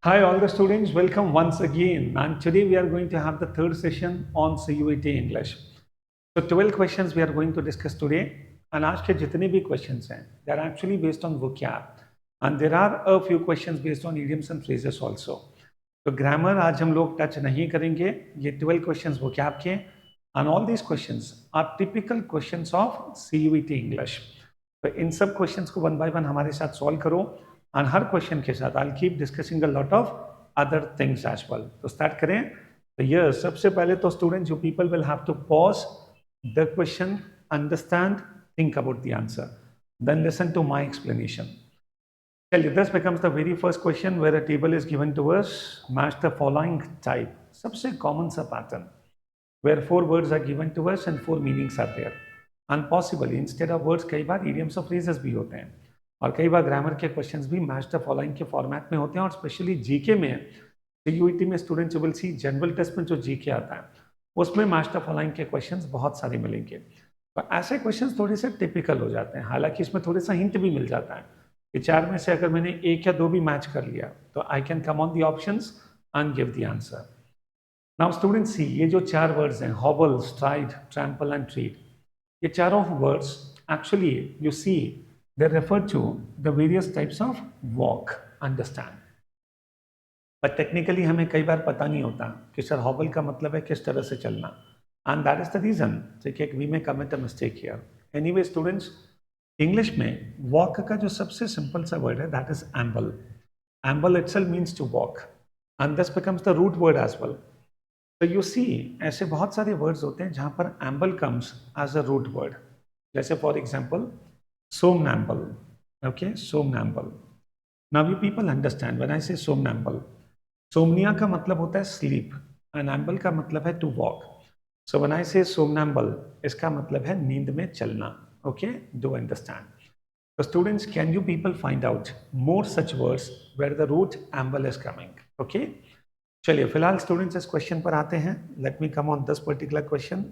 Hi, all the students. Welcome once again. And today we are going to have the third session on CUET English. So 12 questions we are going to discuss today. And आज के जितने भी questions हैं, they are actually based on vocab. And there are a few questions based on idioms and phrases also. तो grammar आज हम लोग touch नहीं करेंगे. ये 12 questions vocab के. And all these questions are typical questions of CUET English. तो इन सब questions को one by one हमारे साथ solve करो. और हर क्वेश्चन के साथ I keep discussing a lot of other things as well. तो स्टार्ट करें. तो ये सबसे पहले तो students you people will have to pause the question, understand, think about the answer, then listen to my explanation. Chलिए, this becomes the very first question where a table is given to us. Match the following type. सबसे common सा pattern where 4 words are given to us and 4 meanings are there. And possibly instead of words कई बार idioms और phrases भी होते हैं और कई बार ग्रामर के क्वेश्चंस भी मैच द फॉलोइंग के फॉर्मेट में होते हैं. और स्पेशली जीके में, सीयूईटी में students will see general test में जो जीके आता है उसमें मैच द फॉलोइंग के क्वेश्चंस बहुत सारे मिलेंगे. तो ऐसे क्वेश्चंस थोड़े से टिपिकल हो जाते हैं. हालांकि इसमें थोड़ा सा हिंट भी मिल जाता है कि 4 में से अगर मैंने 1 या 2 भी मैच कर लिया तो I can come on the options and give the answer. Now students see, ये जो 4 वर्ड्स हैं, hobble, stride, trample and tread, ये चारों words actually you see they refer to the various types of walk, understand. But technically हमें कई बार पता नहीं होता कि सर हॉबल का मतलब है किस तरह से चलना. And that is the reason कि we may commit a mistake here. Anyway students, English में walk का जो सबसे simple सा word है that is amble. Amble itself means to walk and this becomes the root word as well. So you see ऐसे बहुत सारे words होते हैं जहाँ पर amble comes as a root word. जैसे for example somnambule. Okay, somnambule. Now you people understand when I say somnambule, somnia का मतलब होता है sleep and amble का मतलब है to walk. So when I say somnambule, इसका मतलब है नींद में चलना. Okay, do understand. So students, can you people find out more such words where the root amble is coming? Okay, चलिए फिलहाल स्टूडेंट्स इस क्वेश्चन पर आते हैं. Let me come on this particular question.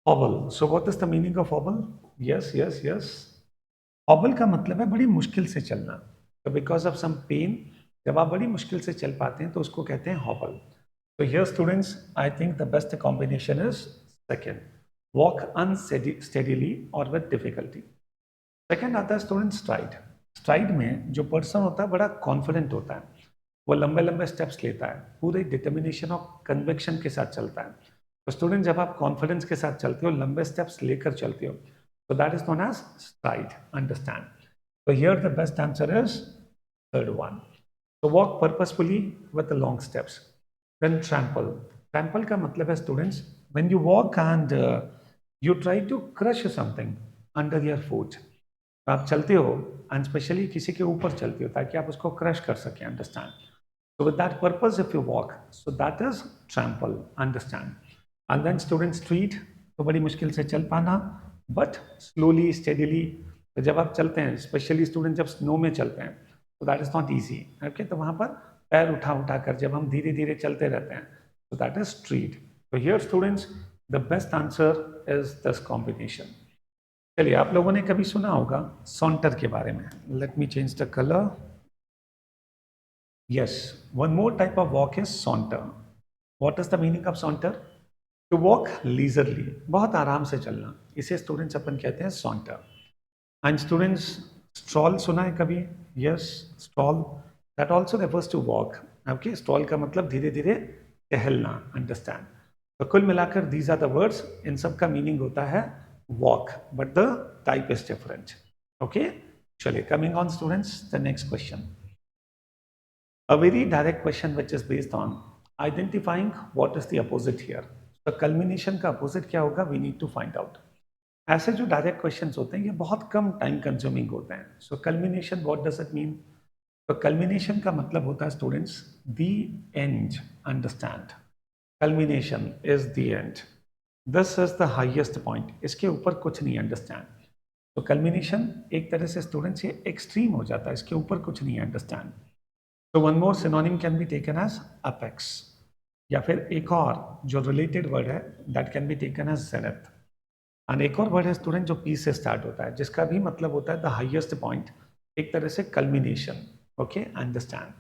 Hobble. So what is the meaning of hobble? Yes. Hobble का मतलब है बड़ी मुश्किल से चलना. तो बिकॉज ऑफ सम पेन जब आप बड़ी मुश्किल से चल पाते हैं तो उसको कहते हैं हॉबल. तो here students I think the best combination is second, walk unsteadily और विद डिफिकल्टी. सेकेंड आता है स्टूडेंट स्ट्राइड. स्ट्राइड में जो पर्सन होता है बड़ा कॉन्फिडेंट होता है, वो लंबे लंबे स्टेप्स लेता है, पूरे डिटर्मिनेशन और कन्विक्शन के साथ चलता है. तो स्टूडेंट जब आप कॉन्फिडेंस के साथ चलते हो, लंबे स्टेप्स लेकर चलते हो, तो that is known as stride. Understand. तो here the best answer is third one. तो walk purposefully with the long steps. Then trample. Trample का मतलब है students when you walk and you try to crush something under your foot. आप चलते हो and specially किसी के ऊपर चलते हो ताकि आप उसको क्रश कर सकें. Understand. So with that purpose if you walk, so that is trample. Understand. And then students street, तो बड़ी मुश्किल से चल पाना, but slowly steadily. तो जब आप चलते हैं, स्पेशली स्टूडेंट जब स्नो में चलते हैं, तो that is not easy. Okay, तो वहाँ पर पैर उठा उठा कर जब हम धीरे धीरे चलते रहते हैं, तो दैट इज स्ट्रीट. तो here students the best answer is this combination. चलिए, आप लोगों ने कभी सुना होगा सॉन्टर के बारे में. Let me change the colour. Yes, one more type of walk is saunter. What is the meaning of saunter? To walk leisurely, बहुत आराम से चलना, इसे स्टूडेंट्स अपन कहते हैं saunter. And students, stroll सुना है कभी? Yes, stroll. That also refers to walk. Okay, stroll का मतलब धीरे धीरे टहलना. Understand? तो कुल मिलाकर these are the words. इन सब का meaning होता है walk, but the type is different. Okay, चलिए, coming on students, the next question. A very direct question which is based on identifying what is the opposite here. So culmination का opposite क्या होगा? We need to find out. ऐसे जो direct questions होते हैं ये बहुत कम time consuming होते हैं. So culmination, what does it mean? तो culmination का मतलब होता है students the end. Understand? Culmination is the end. This is the highest point. इसके ऊपर कुछ नहीं. Understand? तो culmination एक तरह से students ये extreme हो जाता है, इसके ऊपर कुछ नहीं. Understand? So one more synonym can be taken as apex. या फिर एक और जो related word है that can be taken as zenith. And एक और word है student जो P से start होता है जिसका भी मतलब होता है the highest point, एक तरह से culmination. Okay, understand.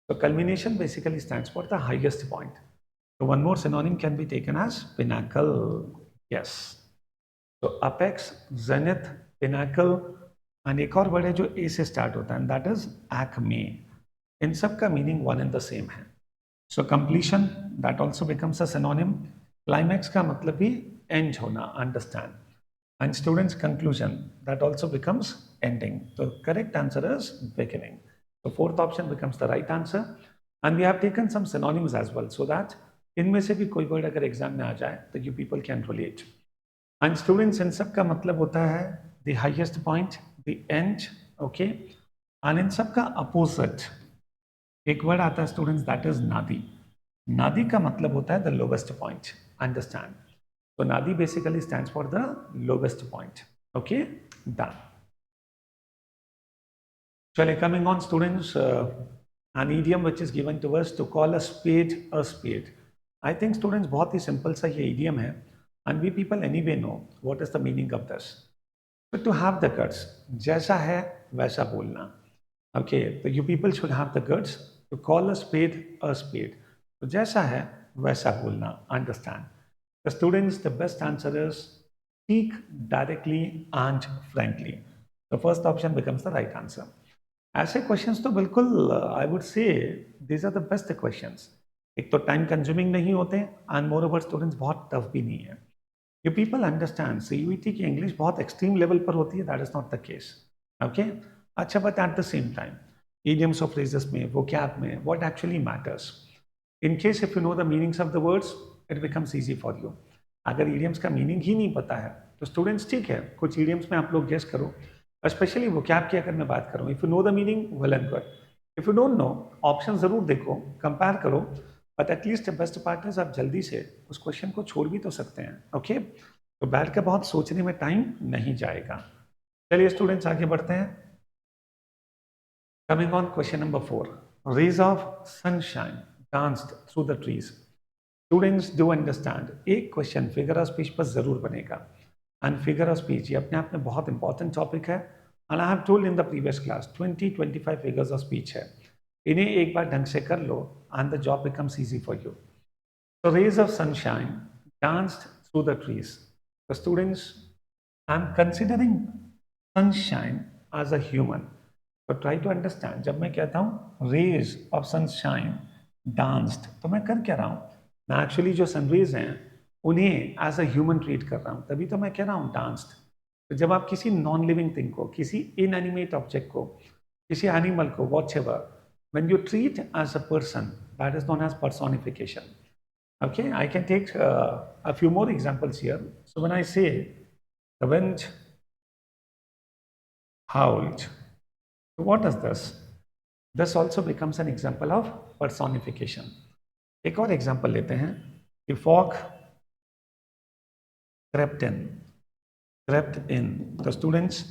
So culmination basically stands for the highest point. So one more synonym can be taken as pinnacle. Yes. So apex, zenith, pinnacle, and एक और word है जो A से start होता है, and that is acme. इन सब का meaning one and the same है. So completion, that also becomes a synonym. Climax का मतलब भी end होना, understand. And students' conclusion, that also becomes ending. The correct answer is beginning. The fourth option becomes the right answer. And we have taken some synonyms as well, so that इनमें से भी कोई word अगर exam में आ जाए तो you people can relate. And students, इन सब का मतलब होता है the highest point, the end, okay? And इन सब का opposite एक word आता है students, that is nadi. Nadi का मतलब होता है the lowest point. Understand? So nadi basically stands for the lowest point. Okay, done. Chale, coming on students, an idiom which is given to us to call a spade a spade. I think students बहुत ही simple सा ये idiom है, and we people anyway know what is the meaning of this. But to have the guts, जैसा है वैसा बोलना. Okay, so you people should have the guts to call a spade a spade. तो जैसा है वैसा बोलना. Understand? The students, the best answer is speak directly and frankly. The first option becomes the right answer. ऐसे questions तो बिल्कुल I would say these are the best questions. एक तो टाइम कंज्यूमिंग नहीं होते एंड मोर ओवर स्टूडेंट्स बहुत tough भी नहीं है. यू पीपल अंडरस्टैंड सीयूईटी की इंग्लिश बहुत एक्सट्रीम लेवल पर होती है, that is not the case. Okay, अच्छा, but at the same time idioms or phrases में, vocab में, what actually matters. In case if you know the meanings of the words, it becomes easy for you. अगर idioms का meaning ही नहीं पता है तो students ठीक है, कुछ idioms में आप लोग guess करो. स्पेशली vocab की अगर मैं बात करूँ, if you know the meaning well and good. If you don't know, option जरूर देखो, कंपेयर करो, but at least best part is आप जल्दी से उस क्वेश्चन को छोड़ भी तो सकते हैं. ओके, तो बैठ के बहुत सोचने में टाइम नहीं जाएगा. चलिए स्टूडेंट्स आगे बढ़ते हैं. Coming on question number 4. Rays of sunshine danced through the trees. Students do understand, एक क्वेश्चन फिगर ऑफ स्पीच पर जरूर बनेगा. एंड फिगर ऑफ स्पीच ये अपने आप में बहुत इंपॉर्टेंट टॉपिक है. And I have told in the previous class 20-25 figures of speech है. इन्हें एक बार ढंग से कर लो and the job becomes easy for you. So rays of sunshine danced through the trees. The students, I'm considering sunshine as a human. So try to understand. जब मैं कहता हूँ rays of sunshine danced, तो मैं कर क्या रहा हूँ? मैं एक्चुअली जो सन रेज हैं उन्हें एज अ ह्यूमन ट्रीट कर रहा हूँ, तभी तो मैं कह रहा हूँ डांस्ड. तो जब आप किसी नॉन लिविंग थिंग को, किसी इनएनिमेट ऑब्जेक्ट को, किसी एनिमल को, whatever, when you treat as a person, that is known as personification. Okay, I can take a few more examples here. So when I say the wind howled, so what is this? This also becomes an example of personification. एक और example लेते हैं. The fog crept in. The students,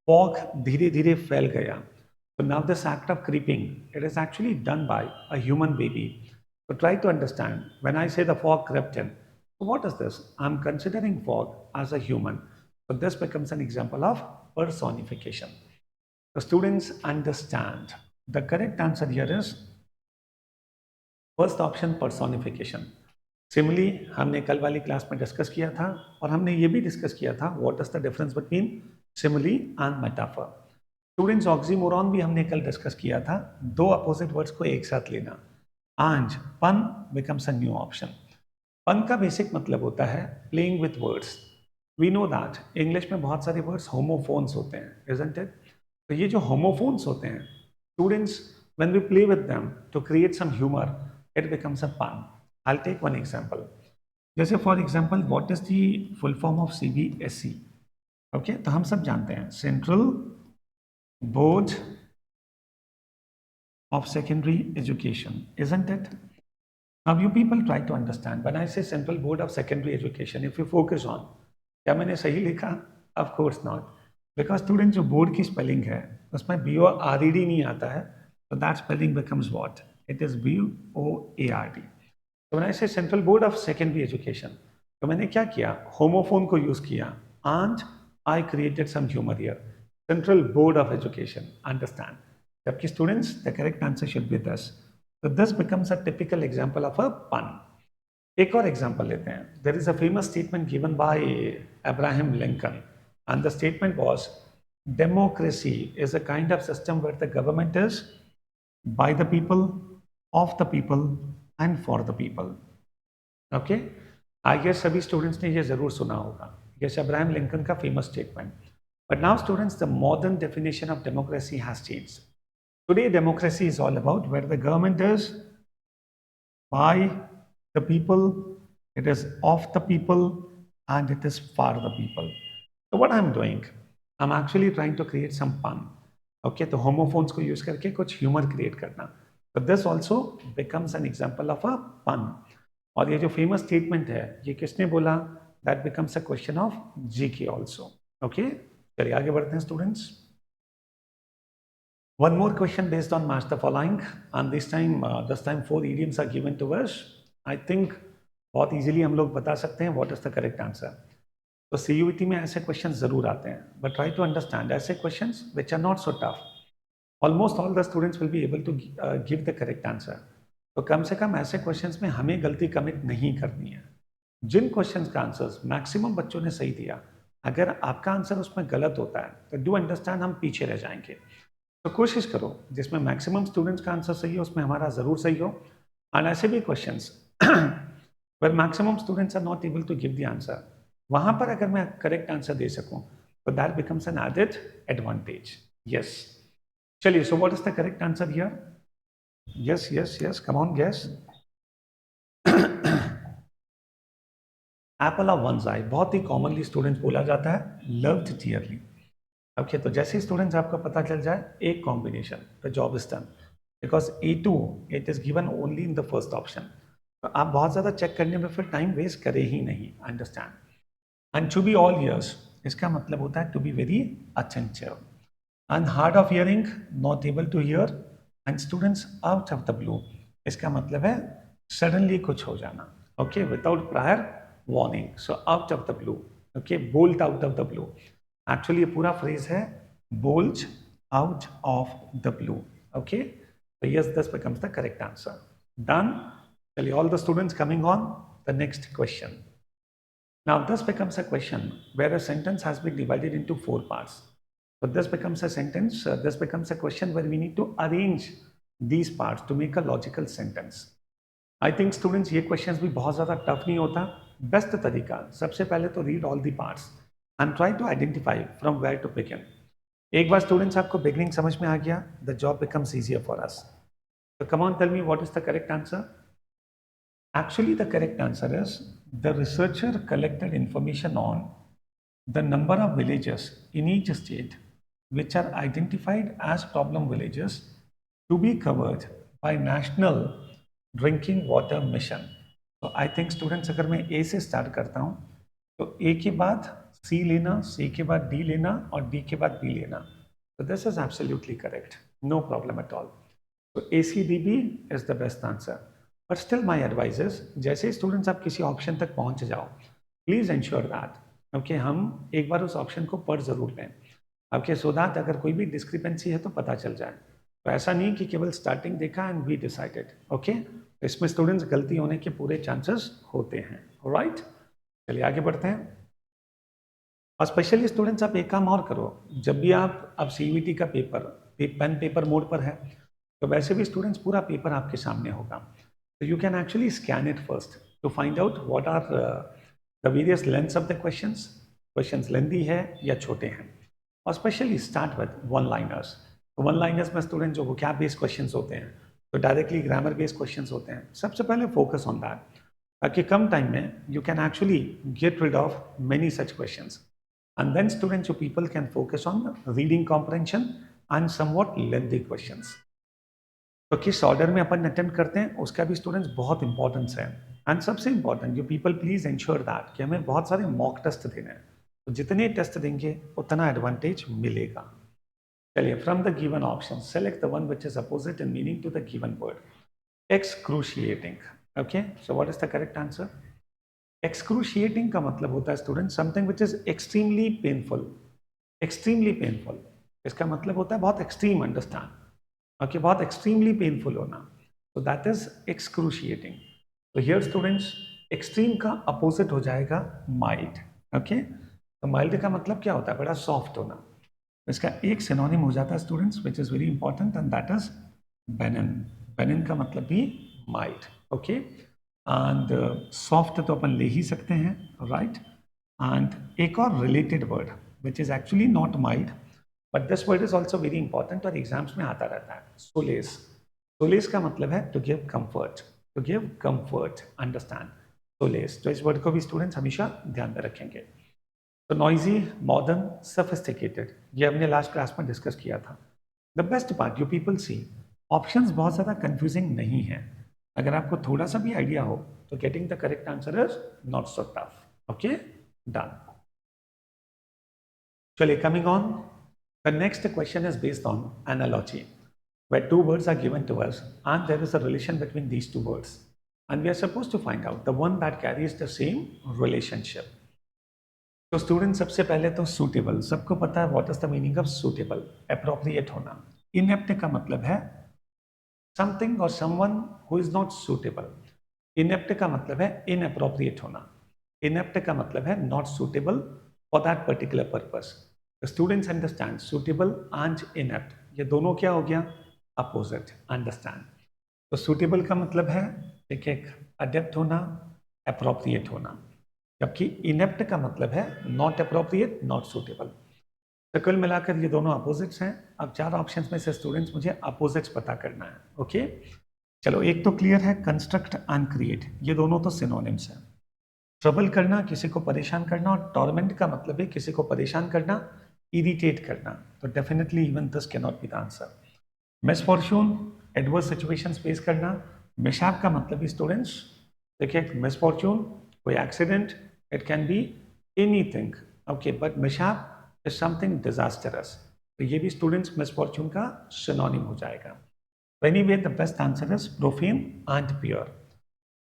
fog धीरे धीरे फैल गया. So now this act of creeping, it is actually done by a human baby. So try to understand, when I say the fog crept in, so what is this? I'm considering fog as a human. So this becomes an example of personification. The students understand. The correct answer here is first option, personification. Similarly, हमने कल वाली class में discuss किया था और हमने ये भी डिस्कस किया था what is the difference between simile and metaphor. Students, oxymoron भी हमने कल डिस्कस किया था, दो अपोजिट वर्ड्स को एक साथ लेना. And pun becomes a new option. Pun का बेसिक मतलब होता है playing with words. We know that English में बहुत सारे words homophones होते हैं, isn't it? तो ये जो homophones होते हैं, students, when we play with them to create some humor, it becomes a pun. I'll take one example. जैसे for example, what is the full form of CBSE? Okay, तो हम सब जानते हैं Central Board of Secondary Education, isn't it? Now you people try to understand, when I say Central Board of Secondary Education, if you focus on, क्या मैंने सही लिखा? Of course not, because students जो बोर्ड की spelling है उसमें BORED नहीं आता है, so that spelling becomes what? It is BOARD. So when I say Central Board of Secondary Education, तो मैंने क्या किया? होमोफोन को यूज किया and I created some humor here. Central Board of Education, understand? जबकि students the correct answer should be this, So this becomes a typical example of a pun. एक और example लेते हैं. There is a famous statement given by Abraham Lincoln, and the statement was, democracy is a kind of system where the government is by the people, of the people and for the people. Okay? I guess सभी students ने ये जरूर सुना होगा. Yes, Abraham Lincoln का famous statement. But now students, the modern definition of democracy has changed. Today democracy is all about where the government is by the people, it is of the people, and it is for the people. So what I'm doing, I'm actually trying to create some fun. Okay, तो homophones को use करके कुछ humor create करना. So this also becomes an example of a pun. और ये जो famous statement है, ये किसने बोला? That becomes a question of GK also. Okay, चलिए आगे बढ़ते हैं students. One more question based on match the following, and this time 4 idioms are given to us. I think बहुत easily हम लोग बता सकते हैं what is the correct answer. तो CUET में ऐसे questions जरूर आते हैं, but try to understand ऐसे questions which are not so tough. Almost all the students will be able to give the correct answer. तो कम से कम ऐसे questions में हमें गलती commit नहीं करनी है. जिन questions का आंसर्स मैक्सिमम बच्चों ने सही दिया, अगर आपका आंसर उसमें गलत होता है तो डू अंडरस्टैंड हम पीछे रह जाएंगे. तो कोशिश करो जिसमें मैक्सिमम स्टूडेंट्स का आंसर सही हो उसमें हमारा ज़रूर सही हो. एंड ऐसे भी questions where maximum students are not able to give the answer, वहाँ पर अगर मैं करेक्ट आंसर दे सकूँ तो that becomes an added advantage. Yes, चलिए, so what is the correct answer here? Yes yes yes, come on guess. Apple of one's eye बहुत ही कॉमनली स्टूडेंट्स बोला जाता है, लव्ड डियरली. ओके, तो जैसे ही स्टूडेंट्स आपको पता चल जाए एक combination, the job is done, because A2 it is given only in the first option. तो आप बहुत ज़्यादा चेक करने में फिर टाइम वेस्ट करें ही नहीं. Understand. And to be all ears इसका मतलब होता है to be very attentive. And hard of hearing, not able to hear. And students out of the blue इसका मतलब है सडनली कुछ हो जाना. Okay, without prior warning. So out of the blue. Okay, bolt out of the blue. Actually ये पूरा phrase है bolt out of the blue. Okay, so yes, this becomes the correct answer. Done. Tell all the students coming on the next question. Now this becomes a question where a sentence has been divided into 4 parts. So this becomes a sentence, this becomes a question where we need to arrange these parts to make a logical sentence. I think students ये questions भी बहुत ज़्यादा tough नहीं होता. Best तरीका सबसे पहले तो read all the parts and try to identify from where to begin. एक बार स्टूडेंट्स आपको बिगनिंग समझ में आ गया, the job becomes easier for us. So come on, tell me what is the correct answer? Actually, the correct answer is the researcher collected information on the number of villages in each state which are identified as problem villages to be covered by National Drinking Water Mission. So I think students, अगर मैं A से start करता हूँ तो A के बाद C लेना, C के बाद D लेना और D के बाद B लेना. So this is absolutely correct. No problem at all. So ACDB is the best answer. But still my advice is, जैसे स्टूडेंट्स आप किसी ऑप्शन तक पहुंच जाओ, प्लीज इंश्योर दैट ओके हम एक बार उस ऑप्शन को पढ़ जरूर लें. ओके, सो दैट अगर कोई भी डिस्क्रिपेंसी है तो पता चल जाए. तो ऐसा नहीं कि केवल स्टार्टिंग देखा एंड वी डिसाइडेड. ओके, इसमें स्टूडेंट्स गलती होने के पूरे चांसेस होते हैं. ऑलराइट, चलिए आगे बढ़ते हैं. और स्पेशली स्टूडेंट्स आप एक काम और करो, जब भी आप अब CUET का पेपर पेन पेपर मोड पर है तो वैसे भी स्टूडेंट्स पूरा पेपर आपके सामने होगा. तो you can actually scan it first to find out what are the various lengths of the questions. Questions lengthy है या छोटे हैं. और specially start with one liners. तो वन लाइनर्स में स्टूडेंट जो वोकैब बेस्ड क्वेश्चंस होते हैं, तो डायरेक्टली ग्रामर बेस्ड क्वेश्चंस होते हैं, सबसे पहले फोकस ऑन दैट, ताकि कम टाइम में you can actually get rid of many such questions. And then students or people can focus on reading comprehension and somewhat lengthy questions. तो किस order में अपन अटेम्प्ट करते हैं उसका भी स्टूडेंट्स बहुत इंपॉर्टेंस है. एंड सबसे important you people please ensure that कि हमें बहुत सारे मॉक टेस्ट देने हैं. तो जितने टेस्ट देंगे उतना एडवांटेज मिलेगा. चलिए, from the given option select the one which is opposite in meaning to the given word. Excruciating. Okay, so what is the correct answer? Excruciating का मतलब होता है student something which is extremely painful. Extremely painful इसका मतलब होता है बहुत extreme. Understand? Okay, बहुत एक्सट्रीमली पेनफुल होना. So that is excruciating. So here students, extreme का opposite हो जाएगा mild. Okay? तो mild का मतलब क्या होता है? बड़ा soft होना. इसका एक सिनोनिम हो जाता है students, which is very important, and that is benign. benign का मतलब भी mild. Okay? And soft तो अपन ले ही सकते हैं, right? And एक और related word, which is actually not mild, but this word is also very important और एग्जाम्स में आता रहता है, solace. Solace का मतलब है to give comfort, to give comfort, understand. Solace. तो इस वर्ड को भी स्टूडेंट्स हमेशा ध्यान में रखेंगे. तो नॉइजी, मॉडर्न, सोफिस्टिकेटेड, ये हमने लास्ट क्लास में डिस्कस किया था. The best part you people see, options बहुत ज़्यादा कंफ्यूजिंग नहीं है. अगर आपको थोड़ा सा भी आइडिया हो तो getting the correct answer is not so tough. Okay, done. चलिए, coming on, the next question is based on analogy, where two words are given to us and there is a relation between these two words, and we are supposed to find out the one that carries the same relationship. तो student, सबसे पहले तो suitable, सबको पता है what is the meaning of suitable, appropriate होना. Inept का मतलब है समथिंग और someone who is not suitable. Inept का मतलब है इनएप्रोप्रिएट होना. इनएप्ट का मतलब है not suitable for that particular purpose. Students understand, suitable and inept ये दोनों क्या हो गया? अपोजिट. अंडरस्टैंड. तो सूटेबल का मतलब है एक अडेप्ट होना, अप्रोप्रिएट होना, जबकि इनेप्ट का मतलब है नॉट अप्रोप्रिएट, नॉट सूटेबल. तो कुल मिलाकर ये दोनों अपोजिट्स हैं. अब चार ऑप्शंस में से स्टूडेंट्स मुझे अपोजिट्स पता करना है. ओके, चलो, एक तो क्लियर है, कंस्ट्रक्ट एंड क्रिएट, ये दोनों तो सिनोनिम्स हैं. ट्रबल करना, किसी को परेशान करना, और टॉर्मेंट का मतलब है किसी को परेशान करना, इरिटेट करना. तो definitely even this can not be the answer. Misfortune, adverse situations face करना. मिसहैप का मतलब भी स्टूडेंट्स, देखिए, मिसफॉर्चून कोई accident, it can be anything. Okay, but mishap is something disastrous. तो ये भी स्टूडेंट्स मिसफॉर्चून का सिनोनिम हो जाएगा. Anyway, the best answer is profane and pure.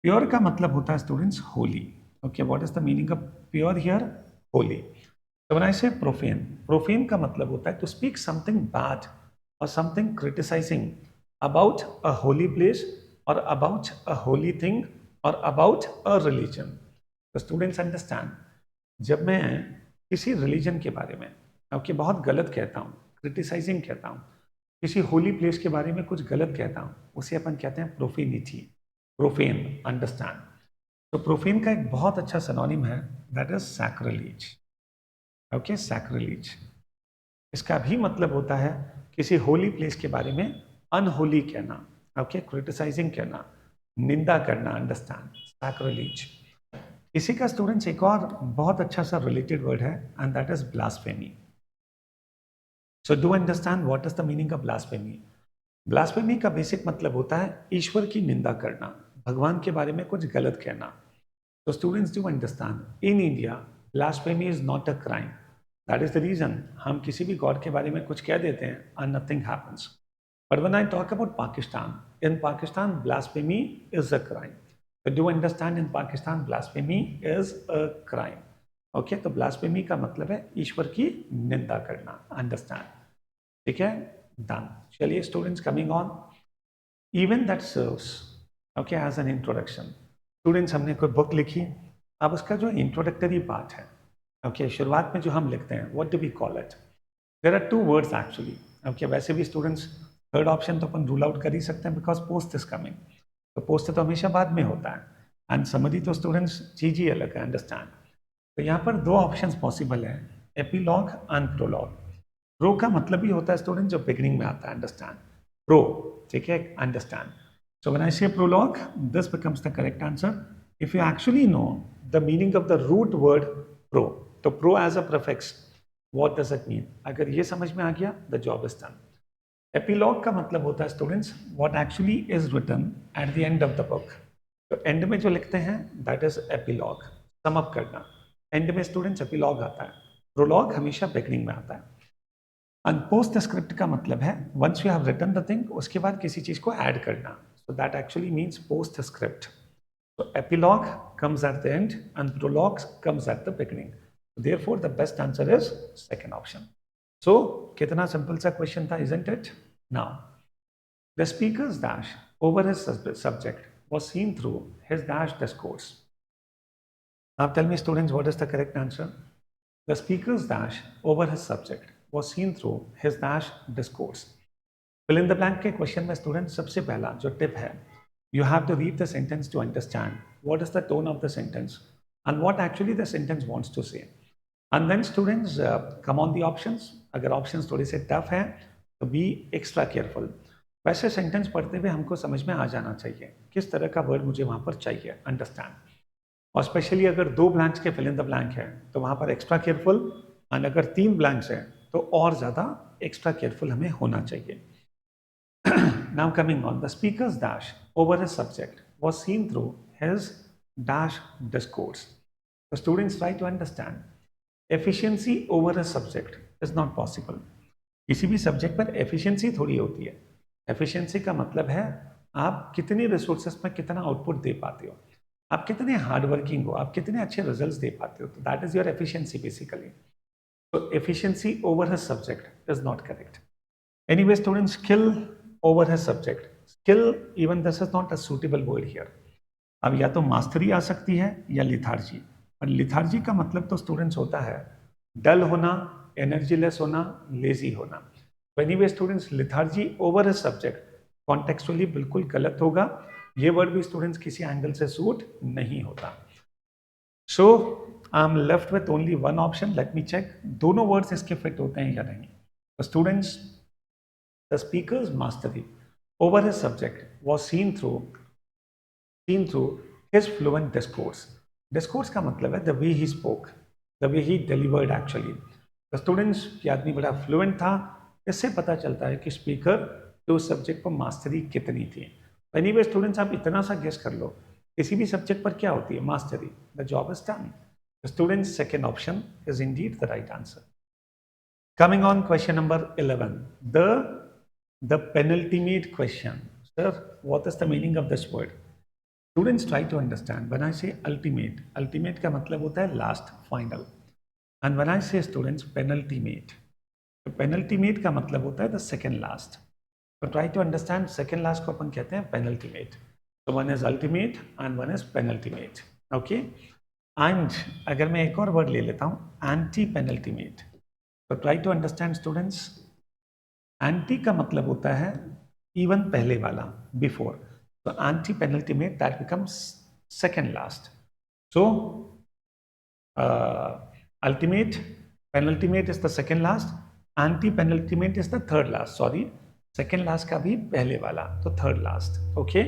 Pure का मतलब होता है students Holi. Okay, what is the meaning of pure here? Holi. तो व्हेन आई से प्रोफेन, प्रोफेन का मतलब होता है to speak something bad or something criticizing about a holy place or about a holy thing or about a religion. The students understand, जब मैं किसी religion के बारे में बहुत गलत कहता हूँ, क्रिटिसाइजिंग कहता हूँ, किसी होली प्लेस के बारे में कुछ गलत कहता हूँ, उसे अपन कहते हैं प्रोफेनिटी, प्रोफेन. अंडरस्टैंड. तो प्रोफेन का एक बहुत अच्छा सिनोनिम है, दैट इज सैक्रिलीज. ओके, सैक्रिलीज, इसका भी मतलब होता है किसी होली प्लेस के बारे में अनहोली कहना. ओके, क्रिटिसाइजिंग कहना, निंदा करना. अंडरस्टैंड, सैक्रिलीज. इसी का स्टूडेंट्स एक और बहुत अच्छा सा रिलेटेड वर्ड है, and that is blasphemy. So do understand what is the meaning of blasphemy. Blasphemy का बेसिक मतलब होता है ईश्वर की निंदा करना, भगवान के बारे में कुछ गलत कहना. तो students do understand, in India blasphemy is not a crime. That is the reason हम किसी भी गॉड के बारे में कुछ कह देते हैं and nothing happens. But when I talk about Pakistan, in Pakistan blasphemy is a crime. So do understand, in Pakistan blasphemy is a crime. Okay, तो ब्लास्फेमी का मतलब है ईश्वर की निंदा करना. अंडरस्टैंड. ठीक है, डन. चलिए students, coming on, even that serves okay as an introduction. Students, हमने कोई बुक लिखी, अब उसका जो इंट्रोडक्टरी पार्ट है, ओके, शुरुआत में जो हम लिखते हैं, what do we call it? There are two words actually. Okay, वैसे भी स्टूडेंट्स थर्ड ऑप्शन तो अपन रूल आउट कर ही सकते हैं, बिकॉज पोस्ट इज कमिंग. तो पोस्ट तो हमेशा बाद में होता है, एंड समरी तो स्टूडेंट्स चीज ही अलग है. अंडरस्टैंड. तो यहाँ पर दो ऑप्शंस पॉसिबल हैं, एपिलॉग एंड प्रोलॉग. प्रो का मतलब ही होता है स्टूडेंट जो बिगिनिंग में आता है. Understand, pro. ठीक है, understand. So when I say prologue, this becomes the correct answer if you actually know the meaning of the root word pro. तो pro as a prefix, what does it mean? अगर ये समझ में आ गया, the job is done. Epilogue का मतलब होता है students what actually is written at the end of the book. तो एंड में जो लिखते हैं that is epilogue, sum up करना. एंड में स्टूडेंट्स एपिलॉग आता है, प्रोलॉग हमेशा बिगिनिंग में आता है. एंड पोस्ट स्क्रिप्ट का मतलब है once you have written the thing, उसके बाद किसी चीज को ऐड करना. So that actually means post script. So epilogue comes at the end and prologue comes at the beginning. Therefore, the best answer is second option. So, कितना simple सा question था, isn't it? Now, the speaker's dash over his subject was seen through his dash discourse. Now tell me students, what is the correct answer? The speaker's dash over his subject was seen through his dash discourse. Fill in the blank के question में student सबसे पहला जो tip है, you have to read the sentence to understand what is the tone of the sentence and what actually the sentence wants to say. And then students come on the options. अगर options थोड़े से tough हैं तो be extra careful. वैसे sentence पढ़ते हुए हमको समझ में आ जाना चाहिए किस तरह का वर्ड मुझे वहाँ पर चाहिए, अंडरस्टैंड. और स्पेशली अगर 2 ब्लैंक्स के फिल इन द ब्लैंक है तो वहाँ पर एक्स्ट्रा केयरफुल, एंड अगर 3 ब्लैंक्स हैं तो और ज़्यादा एक्स्ट्रा केयरफुल हमें होना चाहिए. Now coming on, the speakers dash over his subject was seen through his dash discourse. The students try to understand efficiency over his subject is not possible. किसी भी सब्जेक्ट पर एफिशिएंसी थोड़ी होती है. Efficiency का मतलब है आप कितने रिसोर्सेस में कितना आउटपुट दे पाते हो, आप कितने हार्ड वर्किंग हो, आप कितने अच्छे रिजल्ट्स दे पाते हो. तो that is your efficiency basically. तो efficiency over his subject is not correct. Anyway students, skill over his subject, skill even this is not a suitable word here. अब या तो मास्टरी आ सकती है या लिथार्जी. और लिथार्जी का मतलब तो स्टूडेंट्स होता है डल होना, एनर्जी लेस होना, लेजी होना. Anyway students, lethargy over his subject contextually बिल्कुल गलत होगा. ये वर्ड भी स्टूडेंट्स किसी एंगल से सूट नहीं होता. So I am left with only one option. Let me check दोनों वर्ड्स इसके फिट होते हैं या नहीं. Students, the speaker's mastery over his subject was seen through his fluent discourse. Discourse का मतलब है the way he spoke, the way he delivered actually. Students, ये आदमी बड़ा फ्लुएंट था. इससे पता चलता है कि स्पीकर के उस सब्जेक्ट पर मास्टरी कितनी थी. एनीवे स्टूडेंट्स, आप इतना सा गेस कर लो किसी भी सब्जेक्ट पर क्या होती है, mastery. The job is done. Students, second option is indeed the right answer. Coming on question number 11, the penultimate question. Sir, what is the meaning of this word? Students, try to understand. When I say ultimate, ultimate का मतलब होता है last, final. And when I say students penultimate, तो penultimate का मतलब होता है the second last. तो try to understand, second last को अपन कहते हैं पेनल्टीमेट. तो one is ultimate and one is penultimate. Okay. And अगर मैं एक और वर्ड ले लेता हूँ, एंटी पेनल्टीमेट. तो try to understand students, ante का मतलब होता है इवन पहले वाला, बिफोर. तो ante penultimate that becomes second last. So ultimate, penultimate is the second last, anti penultimate is the third last. Sorry, second last का भी पहले वाला, तो third last. Okay,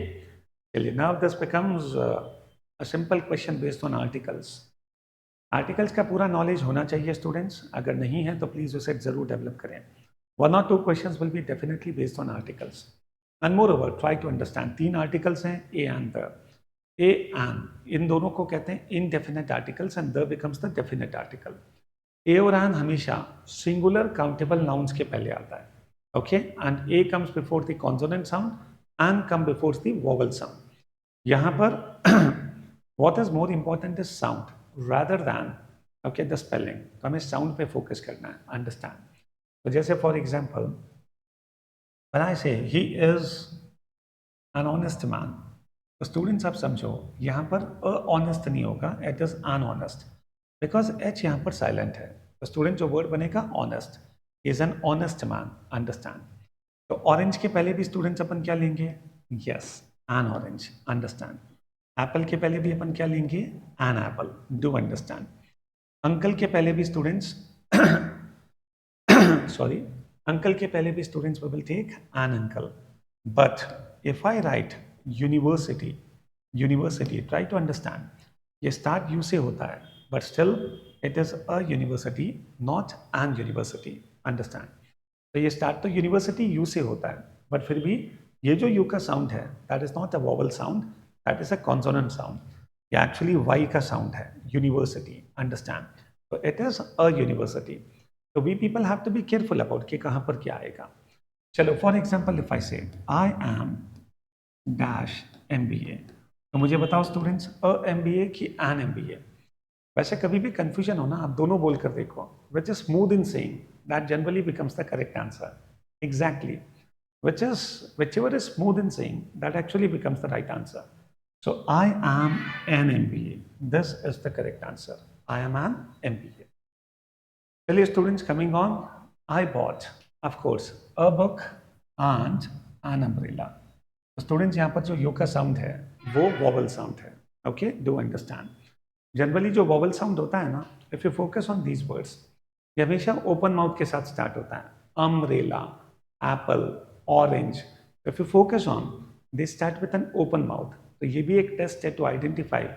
चलिए. Now this becomes a simple question based on articles. Articles का पूरा knowledge होना चाहिए स्टूडेंट्स. अगर नहीं है तो प्लीज उसे जरूर डेवलप करें. 1 or 2 questions will be definitely based on articles. And moreover try to understand. 3 articles हैं, a and the. A and, इन दोनों को कहते हैं indefinite articles and the becomes the definite article. A और एन हमेशा singular countable nouns के पहले आता है. Okay. And A comes before the consonant sound, and come before the vowel sound. यहाँ पर what is more important is sound rather than okay the spelling. तो हमें साउंड पे फोकस करना है, अंडरस्टैंड. तो जैसे for example when I say he is an honest man, तो स्टूडेंट्स आप समझो यहाँ पर ऑनेस्ट नहीं होगा, it is unhonest, because H यहाँ पर साइलेंट है. तो स्टूडेंट जो वर्ड बनेगा honest, is an honest man, understand. तो ऑरेंज के पहले भी स्टूडेंट्स अपन क्या लेंगे? Yes, an orange, understand. Apple के पहले भी अपन क्या लेंगे? An apple, do understand. Uncle के पहले भी स्टूडेंट्स सॉरी, अंकल के पहले भी students will take an uncle. But if I write university, university, try to understand, ये स्टार्ट यू से होता है, but still it is a university, not an university, understand. तो ये स्टार्ट तो यूनिवर्सिटी यू से होता है, बट फिर भी ये जो यू का साउंड है that is not a vowel sound, that is a consonant sound. ये एक्चुअली वाई का साउंड है, यूनिवर्सिटी, अंडरस्टैंड. तो इट इज अ यूनिवर्सिटी. तो we people have to be careful about कि कहाँ पर क्या आएगा. चलो फॉर एग्जाम्पल इफ आई से आई एम डैश MBA, तो मुझे बताओ स्टूडेंट्स अ MBA की एन MBA. वैसे कभी भी कंफ्यूजन हो ना, आप दोनों बोल कर देखो, which is smooth in saying that generally becomes the correct answer. Exactly. whichever is smooth in saying, that actually becomes the right answer. So I am an MBA. This is the correct answer. I am an MBA. Chaliye students, coming on, I bought, of course, a book and an umbrella. Students यहाँ पर जो यो का sound है वो vowel sound है. Okay, do understand. Generally जो vowel sound होता है ना, if you focus on these words, ये हमेशा ओपन माउथ के साथ स्टार्ट होता है. Umbrella, apple, orange. If you focus on, they start with an open mouth. तो ये भी एक टेस्ट है to identify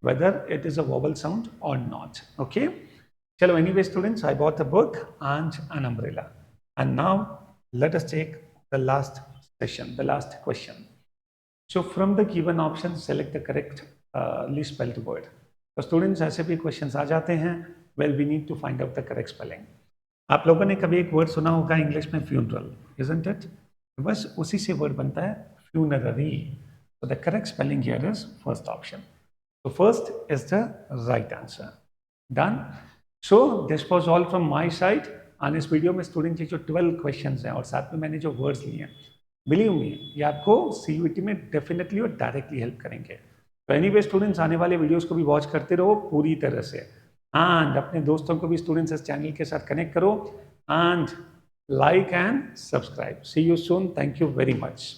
whether it is a vowel sound और नॉट. ओके, चलो, anyway students, I bought a book and an umbrella. And now let us take the last session, the last question. So from the given option, select the correctly spelled word. तो students, ऐसे भी questions आ जाते हैं. Well, we need to find out the correct spelling. आप लोगों ने कभी एक word सुना होगा इंग्लिश में funeral, isn't it? बस उसी से word बनता है funerary. So the correct spelling here is first option. So first is the right answer. Done. So this was all from my side. और इस वीडियो में स्टूडेंट ये जो 12 क्वेश्चंस हैं और साथ में मैंने जो वर्ड्स लिए हैं, बिलीव मी, ये आपको CUET में डेफिनेटली और डायरेक्टली हेल्प करेंगे. तो एनीवे स्टूडेंट्स, आने वाले वीडियोस को भी वॉच करते रहो पूरी तरह से. एंड अपने दोस्तों को भी स्टूडेंट्स इस चैनल के साथ कनेक्ट करो and like and subscribe. See you soon. Thank you very much.